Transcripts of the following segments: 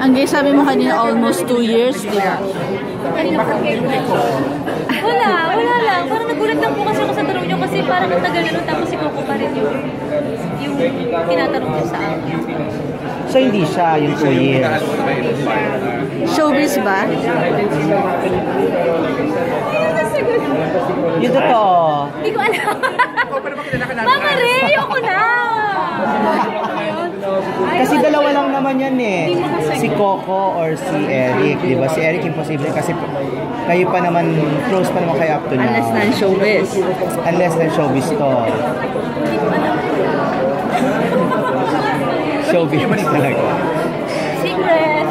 Ang gay, sabi mo kanina almost 2 years, di ba? Wala lang. Parang nagulat lang po kasi ako sa tanong nyo kasi parang ang tagal na tapos si Coco pa rin yung tinatanong nyo sa akin. So hindi siya yung 2 years. Showbiz ba? Yung totoo. Hindi ko alam. Mama Ray, ayoko na! Kasi dalawa lang naman yan eh. Si Coco or si Eric, di ba? Si Eric imposible kasi kayo pa naman, close pa naman kayo up to now. Unless non-showbiz. Unless non-showbiz to. Showbiz talaga. Secret!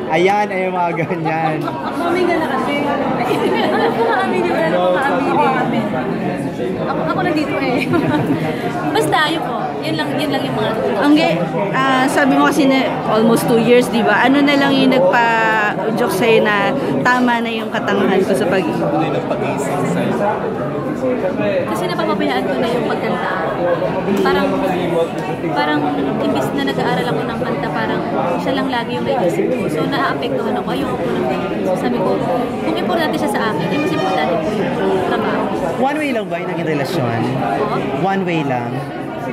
Ayan, ay mga ganyan. Mami nga na kasi. Alam ko maamin yung maamin. Ako na dito eh. Basta, yun po. Yun lang yung mga... Ang gay, sabi mo kasi na almost 2 years, di ba? Ano na lang yung nagpa-joke sa'yo na tama na yung katangahan ko sa pag-ibig? Kasi napapabayaan ko na yung pagkanta. Parang imbis na nag-aaral ako ng kanta, parang siya lang lagi yung naisip ko. So naaapektuhan ako. Ayoko po ng ganyan. Sabi ko, kung importante siya sa akin, ay mas importante po yung trabaho. One way lang ba yung naging relasyon? One way lang?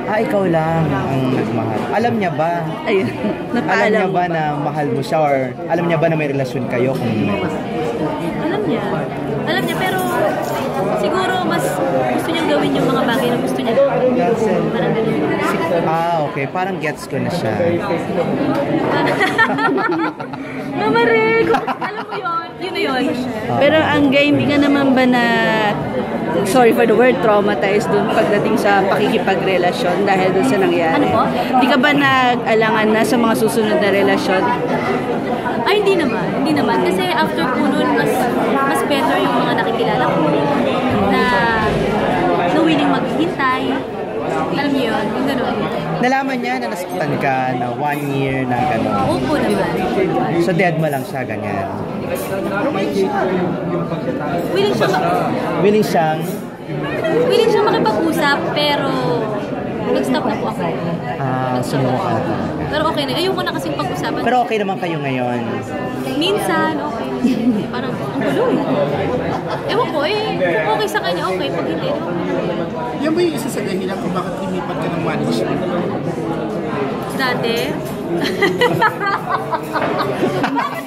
Ikaw lang ang nagmahal. Alam niya ba? Ayun, alam niya ba na mahal mo siya or alam niya ba na may relasyon kayo kung Alam niya, pero siguro mas gusto niyang gawin yung mga bagay na gusto niya gawin. Parang ganun. Okay. Parang gets ko na siya. Mama Ray, alam mo yun? Yun na yun. Pero ang gay, hindi ka naman ba na, sorry for the word, traumatized dun pagdating sa pakikipagrelasyon dahil dun sa nangyari? Ano po? Hindi ka ba nag-alangan na sa mga susunod na relasyon? Ay, hindi naman. Kasi after po nun, mas better yung mga nakikilala ko na willing maghintay. Alam niyo yun, yung gano'n. Nalaman niya na nasaktan ka na 1 year na gano'n. Opo naman. So dead mo lang siya, ganyan. Willing siyang makipag-usap, pero nag-stop na po ako. Sumuka na talaga. Pero okay na. Ayoko na kasing pag-usapan. Pero okay naman kayo ngayon? Minsan, okay. Parang ang gulo eh. Ewan ko eh. Kung okay sa kanya, okay. Pag hindi, Yan ba yung isa sa dahilan kung bakit lumipat ka ng management? dati. Bakit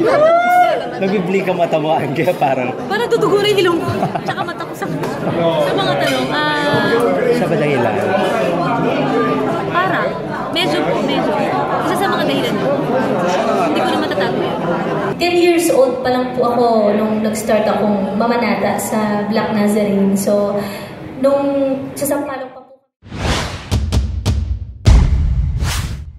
gano'n? Nabibli ka mata mo, kaya parang... Parang tutugo na yung ilong ko. Tsaka mata ko sa mga tanong. Sa ba dahilan? Parang. Medyo. Isa sa mga dahilan yun. Hindi ko na matatago yun. 10 years old pa lang po ako nung nag-start akong mamanata sa Black Nazarene. So, nung sa Sampaloc pa